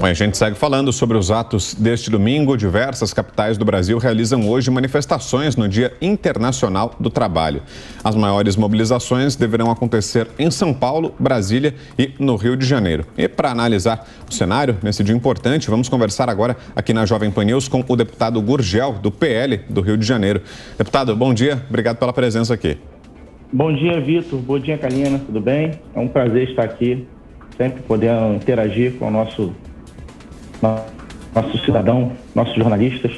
Bom, a gente segue falando sobre os atos deste domingo. Diversas capitais do Brasil realizam hoje manifestações no Dia Internacional do Trabalho. As maiores mobilizações deverão acontecer em São Paulo, Brasília e no Rio de Janeiro. E para analisar o cenário nesse dia importante, vamos conversar agora aqui na Jovem Pan News com o deputado Gurgel, do PL do Rio de Janeiro. Deputado, bom dia. Obrigado pela presença aqui. Bom dia, Vitor. Bom dia, Kalina. Tudo bem? É um prazer estar aqui, sempre podendo interagir com o nosso cidadão, nossos jornalistas.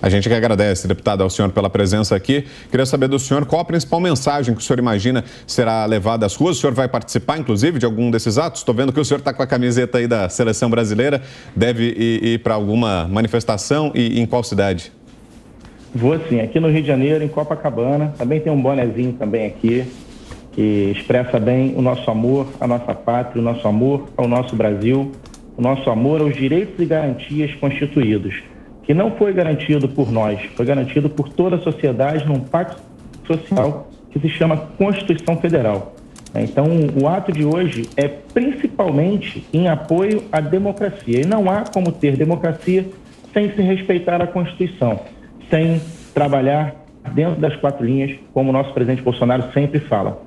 A gente que agradece, deputado, ao senhor pela presença aqui. Queria saber do senhor qual a principal mensagem que o senhor imagina será levada às ruas. O senhor vai participar, inclusive, de algum desses atos? Estou vendo que o senhor está com a camiseta aí da Seleção Brasileira. Deve ir para alguma manifestação e em qual cidade? Vou sim, aqui no Rio de Janeiro, em Copacabana. Também tem um bonezinho também aqui, que expressa bem o nosso amor à nossa pátria, o nosso amor ao nosso Brasil, o nosso amor aos direitos e garantias constituídos, que não foi garantido por nós, foi garantido por toda a sociedade num pacto social que se chama Constituição Federal. Então, o ato de hoje é principalmente em apoio à democracia. E não há como ter democracia sem se respeitar a Constituição, sem trabalhar dentro das quatro linhas, como o nosso presidente Bolsonaro sempre fala.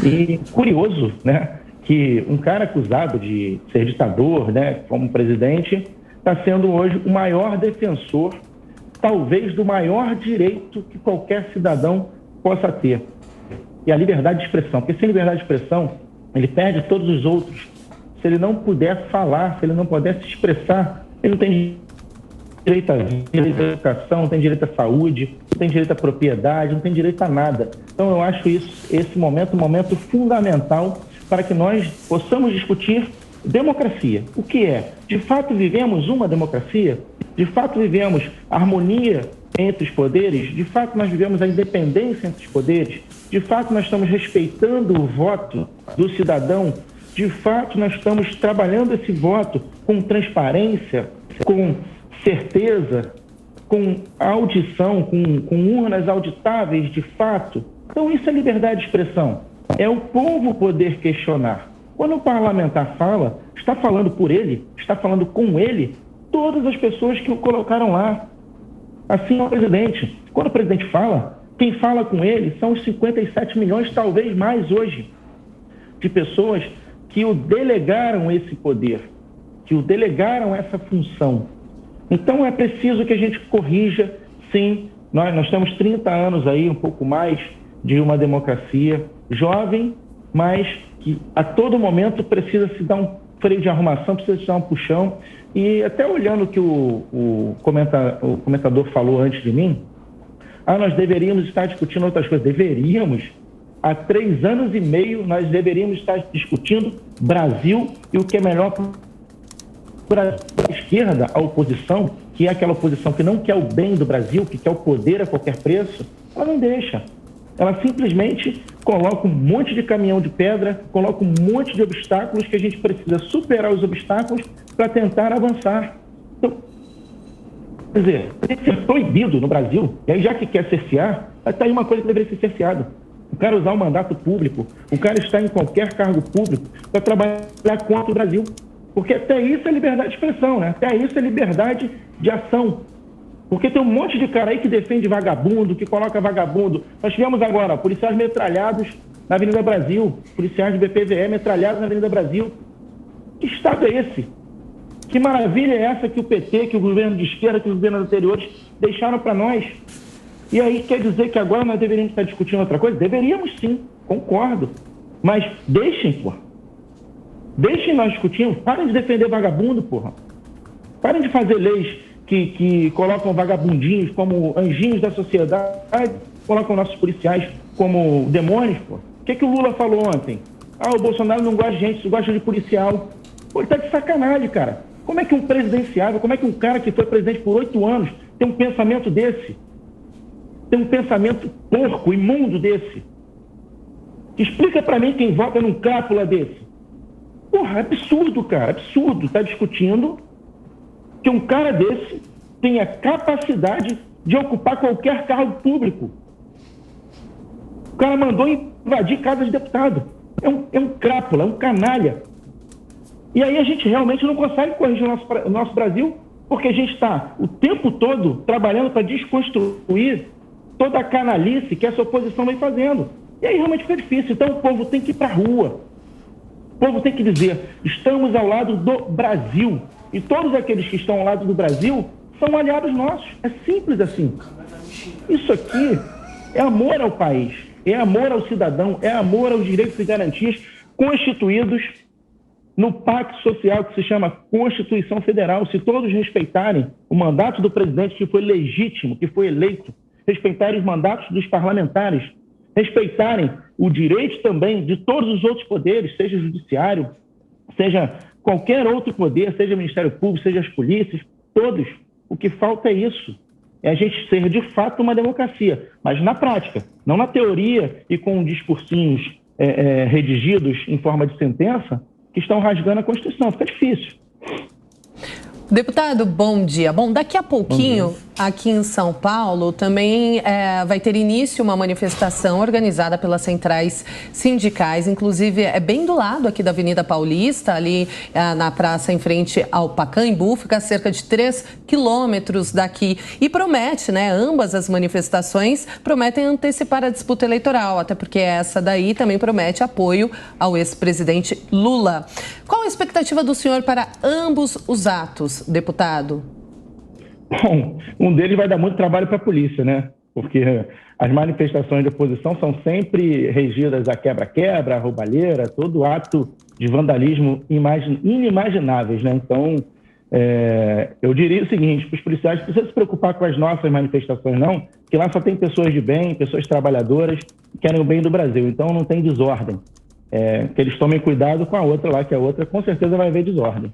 E curioso, né, que um cara acusado de ser ditador, né, como presidente, está sendo hoje o maior defensor, talvez do maior direito que qualquer cidadão possa ter, e a liberdade de expressão. Porque sem liberdade de expressão, ele perde todos os outros. Se ele não puder falar, se ele não puder se expressar, ele não tem direito à vida, direito à educação, não tem direito à saúde, não tem direito à propriedade, não tem direito a nada. Então eu acho esse momento um momento fundamental para que nós possamos discutir democracia. O que é? De fato vivemos uma democracia? De fato vivemos harmonia entre os poderes? De fato nós vivemos a independência entre os poderes? De fato nós estamos respeitando o voto do cidadão? De fato nós estamos trabalhando esse voto com transparência, com certeza, com audição, com urnas auditáveis de fato? Então isso é liberdade de expressão. É o povo poder questionar. Quando o parlamentar fala, está falando por ele, está falando com ele, todas as pessoas que o colocaram lá. Assim é o presidente. Quando o presidente fala, quem fala com ele são os 57 milhões, talvez mais hoje, de pessoas que o delegaram esse poder, que o delegaram essa função. Então é preciso que a gente corrija, sim. Nós temos 30 anos aí, um pouco mais, de uma democracia jovem, mas que a todo momento precisa se dar um freio de arrumação, precisa se dar um puxão. E até olhando o que o comentador falou antes de mim, nós deveríamos estar discutindo outras coisas. Deveríamos. Há 3 anos e meio nós deveríamos estar discutindo Brasil e o que é melhor para a esquerda, a oposição, que é aquela oposição que não quer o bem do Brasil, que quer o poder a qualquer preço, ela não deixa. Ela simplesmente coloca um monte de caminhão de pedra, coloca um monte de obstáculos que a gente precisa superar os obstáculos para tentar avançar. Então, quer dizer, isso é proibido no Brasil, e aí já que quer cercear, está aí uma coisa que deveria ser cerceada. O cara usar o mandato público, o cara estar em qualquer cargo público para trabalhar contra o Brasil. Porque até isso é liberdade de expressão, né? Até isso é liberdade de ação. Porque tem um monte de cara aí que defende vagabundo, que coloca vagabundo. Nós tivemos agora policiais metralhados na Avenida Brasil, policiais do BPVE metralhados na Avenida Brasil. Que estado é esse? Que maravilha é essa que o PT, que o governo de esquerda, que os governos anteriores deixaram para nós? E aí quer dizer que agora nós deveríamos estar discutindo outra coisa? Deveríamos sim, concordo. Mas deixem, porra. Deixem nós discutindo. Parem de defender vagabundo, porra. Parem de fazer leis que colocam vagabundinhos como anjinhos da sociedade, colocam nossos policiais como demônios, pô. O que o Lula falou ontem? O Bolsonaro não gosta de gente, só gosta de policial. Pô, ele tá de sacanagem, cara. Como é que um presidenciável, como é que um cara que foi presidente por 8 anos tem um pensamento desse? Tem um pensamento porco, imundo desse? Explica pra mim quem vota num crápula desse. Porra, é absurdo, cara, absurdo. Tá discutindo que um cara desse tenha capacidade de ocupar qualquer cargo público. O cara mandou invadir casa de deputado. É um crápula, é um canalha. E aí a gente realmente não consegue corrigir o nosso Brasil, porque a gente está o tempo todo trabalhando para desconstruir toda a canalice que essa oposição vem fazendo. E aí realmente fica difícil. Então o povo tem que ir para a rua. O povo tem que dizer, estamos ao lado do Brasil. E todos aqueles que estão ao lado do Brasil são aliados nossos. É simples assim. Isso aqui é amor ao país, é amor ao cidadão, é amor aos direitos e garantias constituídos no pacto social que se chama Constituição Federal. Se todos respeitarem o mandato do presidente, que foi legítimo, que foi eleito, respeitarem os mandatos dos parlamentares, respeitarem o direito também de todos os outros poderes, seja o judiciário, seja qualquer outro poder, seja o Ministério Público, seja as polícias, todos. O que falta é isso. É a gente ser, de fato, uma democracia. Mas na prática, não na teoria e com discursinhos redigidos em forma de sentença, que estão rasgando a Constituição. Fica difícil. Deputado, bom dia. Bom, daqui a pouquinho, aqui em São Paulo, também vai ter início uma manifestação organizada pelas centrais sindicais, inclusive é bem do lado aqui da Avenida Paulista, ali na praça em frente ao Pacaembu, fica a cerca de 3 quilômetros daqui. E promete, né, ambas as manifestações prometem antecipar a disputa eleitoral, até porque essa daí também promete apoio ao ex-presidente Lula. Qual a expectativa do senhor para ambos os atos, deputado? Bom, um deles vai dar muito trabalho para a polícia, né? Porque as manifestações de oposição são sempre regidas a quebra-quebra, a roubalheira, todo ato de vandalismo inimagináveis, né? Então, eu diria o seguinte, para os policiais, não precisa se preocupar com as nossas manifestações, não, que lá só tem pessoas de bem, pessoas trabalhadoras que querem o bem do Brasil, então não tem desordem. Que eles tomem cuidado com a outra lá, que a outra com certeza vai haver desordem.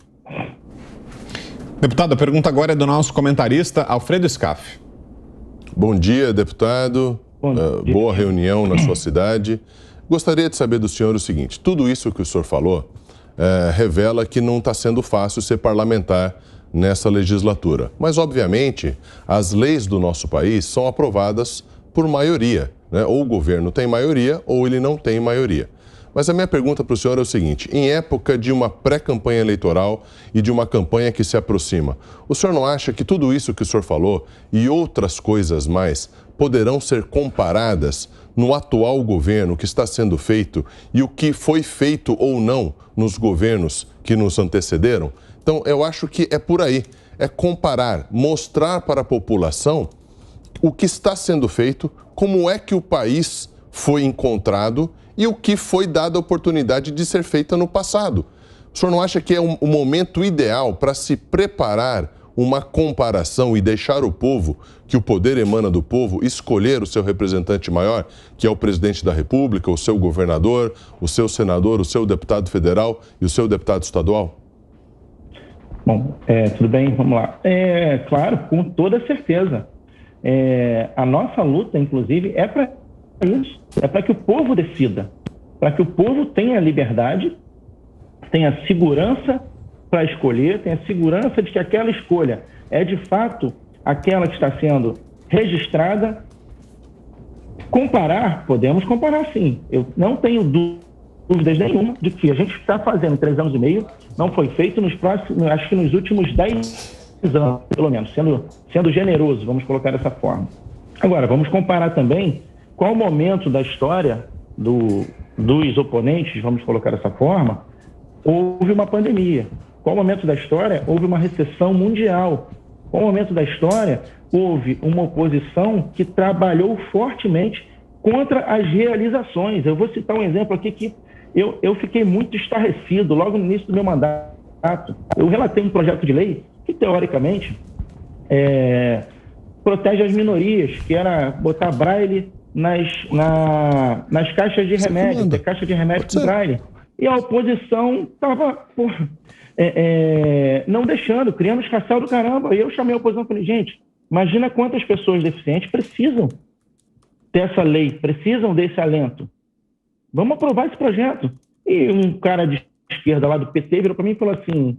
Deputado, a pergunta agora é do nosso comentarista Alfredo Scaff. Bom dia, deputado. Boa reunião na sua cidade. Gostaria de saber do senhor o seguinte, tudo isso que o senhor falou revela que não está sendo fácil ser parlamentar nessa legislatura. Mas, obviamente, as leis do nosso país são aprovadas por maioria, né? Ou o governo tem maioria ou ele não tem maioria. Mas a minha pergunta para o senhor é o seguinte, em época de uma pré-campanha eleitoral e de uma campanha que se aproxima, o senhor não acha que tudo isso que o senhor falou e outras coisas mais poderão ser comparadas no atual governo que está sendo feito e o que foi feito ou não nos governos que nos antecederam? Então, eu acho que é por aí, é comparar, mostrar para a população o que está sendo feito, como é que o país foi encontrado e o que foi dada a oportunidade de ser feita no passado. O senhor não acha que é o momento ideal para se preparar uma comparação e deixar o povo, que o poder emana do povo, escolher o seu representante maior, que é o presidente da República, o seu governador, o seu senador, o seu deputado federal e o seu deputado estadual? Bom, tudo bem, vamos lá. Claro, com toda certeza. A nossa luta, inclusive, é para isso. É para que o povo decida, para que o povo tenha liberdade, tenha segurança para escolher, tenha segurança de que aquela escolha é de fato aquela que está sendo registrada. Comparar, podemos comparar sim. Eu não tenho dúvidas nenhuma de que a gente está fazendo 3 anos e meio, não foi feito nos próximos, acho que nos últimos 10 anos, pelo menos, sendo generoso, vamos colocar dessa forma. Agora, vamos comparar também qual o momento da história dos oponentes, vamos colocar dessa forma, houve uma pandemia. Qual momento da história houve uma recessão mundial? Qual momento da história houve uma oposição que trabalhou fortemente contra as realizações? Eu vou citar um exemplo aqui que eu fiquei muito estarrecido logo no início do meu mandato. Eu relatei um projeto de lei que, teoricamente, protege as minorias, que era botar braille nas caixas de remédio, ter caixa de remédio com braille. E a oposição estava não deixando, criando escassel do caramba. E eu chamei a oposição e falei, gente, imagina quantas pessoas deficientes precisam dessa lei, precisam desse alento. Vamos aprovar esse projeto. E um cara de esquerda lá do PT virou para mim e falou assim,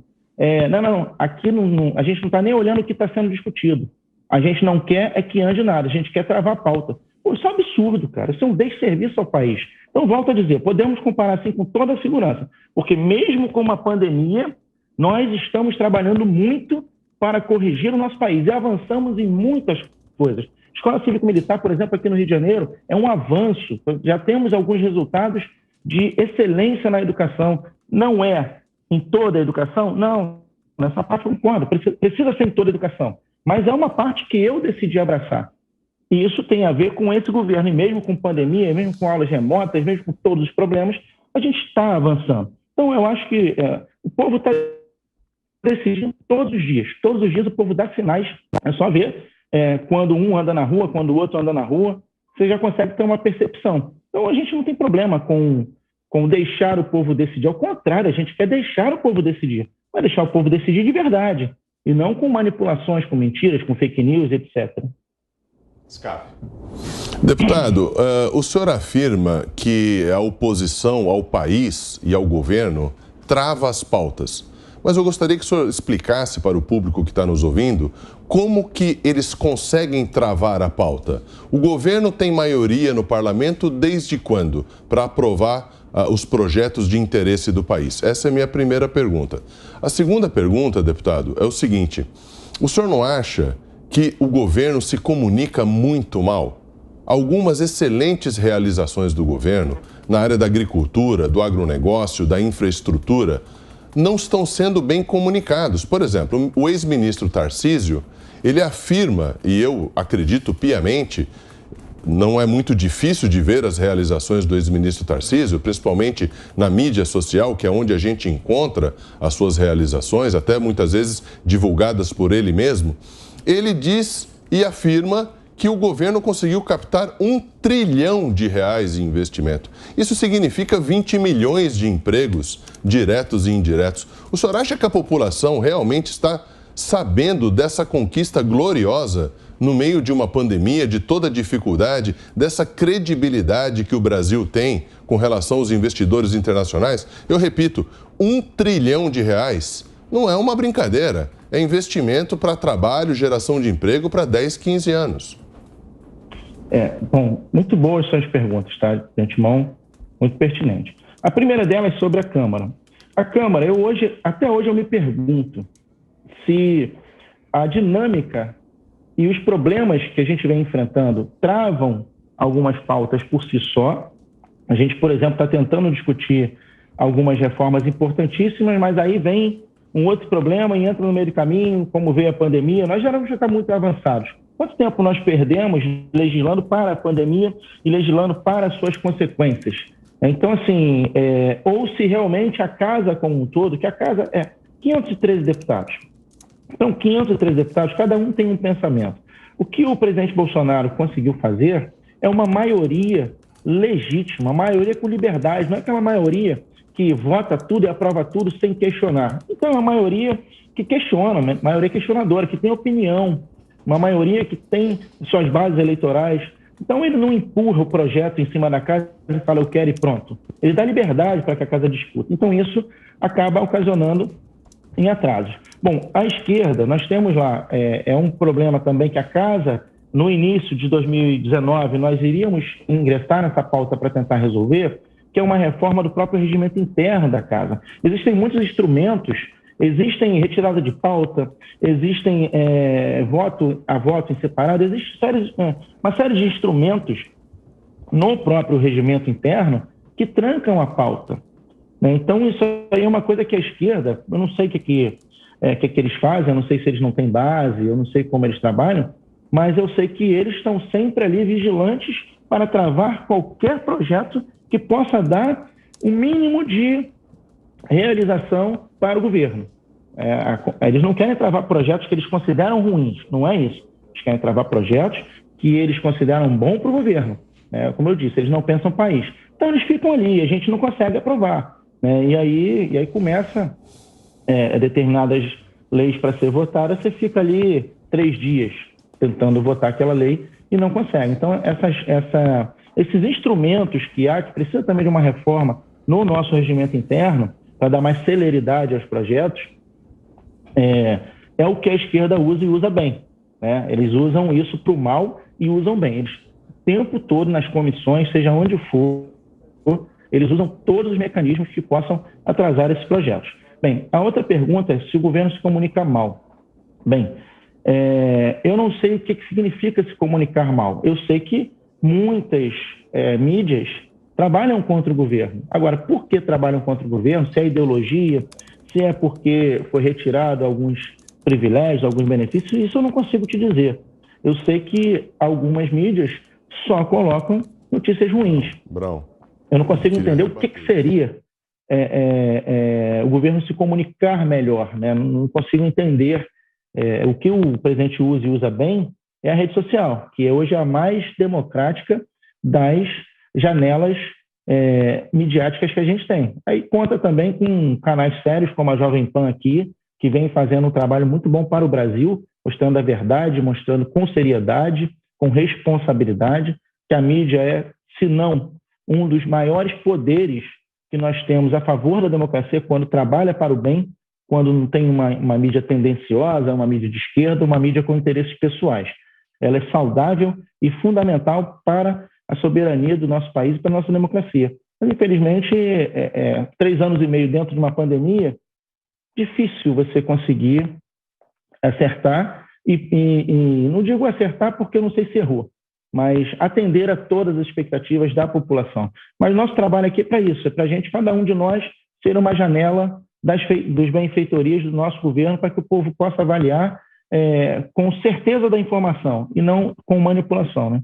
não, aqui a gente não está nem olhando o que está sendo discutido. A gente não quer que ande nada, a gente quer travar a pauta. Pô, isso é um absurdo, cara. Isso é um desserviço ao país. Então, volto a dizer, podemos comparar assim com toda a segurança, porque mesmo com uma pandemia, nós estamos trabalhando muito para corrigir o nosso país e avançamos em muitas coisas. Escola Cívico-Militar, por exemplo, aqui no Rio de Janeiro, é um avanço. Já temos alguns resultados de excelência na educação. Não é em toda a educação? Não, nessa parte eu concordo. Precisa ser em toda a educação. Mas é uma parte que eu decidi abraçar. E isso tem a ver com esse governo. E mesmo com pandemia, mesmo com aulas remotas, mesmo com todos os problemas, a gente está avançando. Então, eu acho que o povo está decidindo todos os dias. Todos os dias o povo dá sinais. É só ver quando um anda na rua, quando o outro anda na rua, você já consegue ter uma percepção. Então, a gente não tem problema com deixar o povo decidir. Ao contrário, a gente quer deixar o povo decidir. Mas deixar o povo decidir de verdade. E não com manipulações, com mentiras, com fake news, etc. Deputado, o senhor afirma que a oposição ao país e ao governo trava as pautas. Mas eu gostaria que o senhor explicasse para o público que está nos ouvindo como que eles conseguem travar a pauta. O governo tem maioria no parlamento desde quando para aprovar os projetos de interesse do país? Essa é a minha primeira pergunta. A segunda pergunta, deputado, é o seguinte: o senhor não acha que o governo se comunica muito mal? Algumas excelentes realizações do governo na área da agricultura, do agronegócio, da infraestrutura, não estão sendo bem comunicados. Por exemplo, o ex-ministro Tarcísio, ele afirma, e eu acredito piamente, não é muito difícil de ver as realizações do ex-ministro Tarcísio, principalmente na mídia social, que é onde a gente encontra as suas realizações, até muitas vezes divulgadas por ele mesmo. Ele diz e afirma que o governo conseguiu captar R$1 trilhão em investimento. Isso significa 20 milhões de empregos diretos e indiretos. O senhor acha que a população realmente está sabendo dessa conquista gloriosa no meio de uma pandemia, de toda a dificuldade, dessa credibilidade que o Brasil tem com relação aos investidores internacionais? Eu repito, R$1 trilhão não é uma brincadeira. É investimento para trabalho, geração de emprego para 10, 15 anos. Bom, muito boas suas perguntas, tá? De antemão, muito pertinente. A primeira delas é sobre a Câmara. A Câmara, até hoje eu me pergunto se a dinâmica e os problemas que a gente vem enfrentando travam algumas pautas por si só. A gente, por exemplo, está tentando discutir algumas reformas importantíssimas, mas aí vem um outro problema e entra no meio do caminho, como veio a pandemia. Nós já vamos estar muito avançados. Quanto tempo nós perdemos legislando para a pandemia e legislando para as suas consequências? Então, assim, ou se realmente a Casa como um todo, que a Casa é 513 deputados. Então, 513 deputados, cada um tem um pensamento. O que o presidente Bolsonaro conseguiu fazer é uma maioria legítima, uma maioria com liberdade, não é aquela maioria que vota tudo e aprova tudo sem questionar. Então, é uma maioria que questiona, uma maioria questionadora, que tem opinião, uma maioria que tem suas bases eleitorais. Então, ele não empurra o projeto em cima da casa e fala, eu quero e pronto. Ele dá liberdade para que a casa discute. Então, isso acaba ocasionando em atrasos. Bom, à esquerda, nós temos lá, um problema também que a casa, no início de 2019, nós iríamos ingressar nessa pauta para tentar resolver, que é uma reforma do próprio regimento interno da casa. Existem muitos instrumentos, existem retirada de pauta, existem voto em separado, existe uma série de instrumentos no próprio regimento interno que trancam a pauta. Né? Então, isso aí é uma coisa que a esquerda, eu não sei o que eles fazem, eu não sei se eles não têm base, eu não sei como eles trabalham, mas eu sei que eles estão sempre ali vigilantes para travar qualquer projeto que possa dar um mínimo de realização para o governo. Eles não querem travar projetos que eles consideram ruins, não é isso. Eles querem travar projetos que eles consideram bons para o governo. Como eu disse, eles não pensam país. Então, eles ficam ali, a gente não consegue aprovar. Né? E aí começa determinadas leis para ser votadas, você fica ali 3 dias tentando votar aquela lei e não consegue. Então, esses instrumentos que precisa também de uma reforma no nosso regimento interno, para dar mais celeridade aos projetos, é o que a esquerda usa e usa bem. Né? Eles usam isso para o mal e usam bem. Eles o tempo todo nas comissões, seja onde for, eles usam todos os mecanismos que possam atrasar esses projetos. Bem, a outra pergunta é se o governo se comunica mal. Bem, eu não sei o que significa se comunicar mal. Eu sei que muitas mídias trabalham contra o governo. Agora, por que trabalham contra o governo? Se é ideologia, se é porque foi retirado alguns privilégios, alguns benefícios, isso eu não consigo te dizer. Eu sei que algumas mídias só colocam notícias ruins. Brão. Eu não consigo entender o que seria o governo se comunicar melhor, né? Não consigo entender. O que o presidente usa e usa bem é a rede social, que hoje é a mais democrática das janelas midiáticas que a gente tem. Aí conta também com canais sérios como a Jovem Pan aqui, que vem fazendo um trabalho muito bom para o Brasil, mostrando a verdade, mostrando com seriedade, com responsabilidade, que a mídia é, se não, um dos maiores poderes que nós temos a favor da democracia quando trabalha para o bem, quando não tem uma mídia tendenciosa, uma mídia de esquerda, uma mídia com interesses pessoais. Ela é saudável e fundamental para a soberania do nosso país e para a nossa democracia. Mas, infelizmente, 3 anos e meio dentro de uma pandemia, difícil você conseguir acertar, e não digo acertar porque eu não sei se errou, mas atender a todas as expectativas da população. Mas nosso trabalho aqui é para isso, é para a gente, cada um de nós, ser uma janela dos benfeitorias do nosso governo para que o povo possa avaliar com certeza da informação e não com manipulação, né?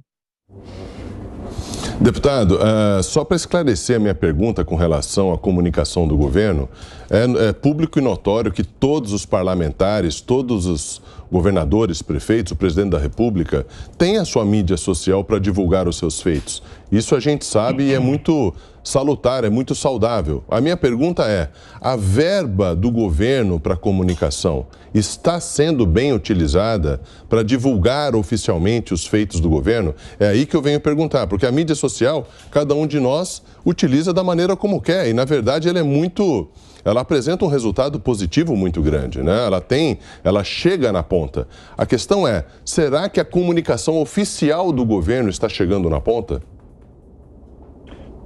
Deputado, só para esclarecer a minha pergunta com relação à comunicação do governo, é público e notório que todos os parlamentares, todos os governadores, prefeitos, o presidente da República, têm a sua mídia social para divulgar os seus feitos. Isso a gente sabe e é muito salutar, é muito saudável. A minha pergunta é, a verba do governo para comunicação está sendo bem utilizada para divulgar oficialmente os feitos do governo? É aí que eu venho perguntar, porque a mídia social, cada um de nós utiliza da maneira como quer e, na verdade, ela apresenta um resultado positivo muito grande, né? Ela chega na ponta. A questão é, será que a comunicação oficial do governo está chegando na ponta?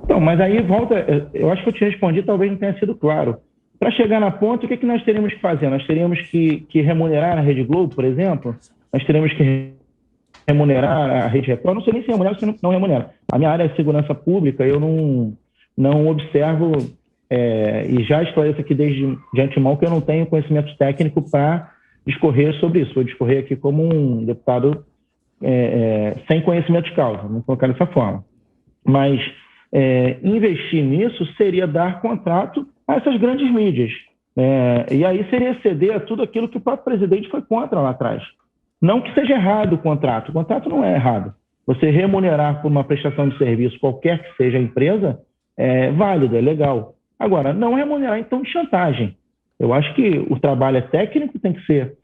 Então, mas aí volta, eu acho que eu te respondi, talvez não tenha sido claro. Para chegar na ponta, o que nós teríamos que fazer? Nós teríamos que remunerar a Rede Globo, por exemplo? Nós teríamos que remunerar a Rede Record? Não sei nem se remunera ou se não remunera. A minha área é segurança pública, eu não observo, e já esclareço aqui de antemão que eu não tenho conhecimento técnico para discorrer sobre isso. Vou discorrer aqui como um deputado sem conhecimento de causa, vamos colocar dessa forma. Mas investir nisso seria dar contrato a essas grandes mídias. E aí seria ceder a tudo aquilo que o próprio presidente foi contra lá atrás. Não que seja errado o contrato não é errado. Você remunerar por uma prestação de serviço, qualquer que seja a empresa, é válido, é legal. Agora, não remunerar então de chantagem. Eu acho que o trabalho é técnico, tem que ser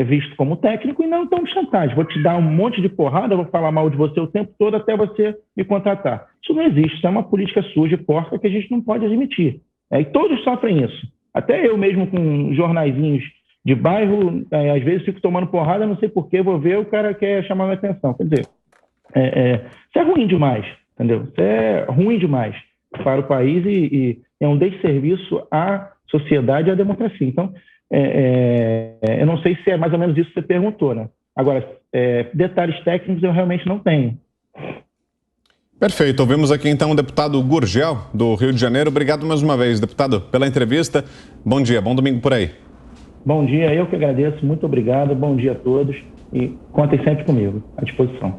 visto como técnico e não então de chantagem. Vou te dar um monte de porrada, vou falar mal de você o tempo todo até você me contratar. Isso não existe, isso é uma política suja e porca que a gente não pode admitir. E todos sofrem isso. Até eu mesmo com jornaizinhos de bairro, às vezes fico tomando porrada, não sei porquê, vou ver, o cara quer chamar minha atenção. Quer dizer, isso é ruim demais, entendeu? Isso é ruim demais para o país e é um desserviço à sociedade e à democracia. Então, eu não sei se é mais ou menos isso que você perguntou, né? Agora, detalhes técnicos eu realmente não tenho. Perfeito. Ouvimos aqui então o deputado Gurgel, do Rio de Janeiro. Obrigado mais uma vez, deputado, pela entrevista. Bom dia, bom domingo por aí. Bom dia, eu que agradeço. Muito obrigado. Bom dia a todos e contem sempre comigo, à disposição.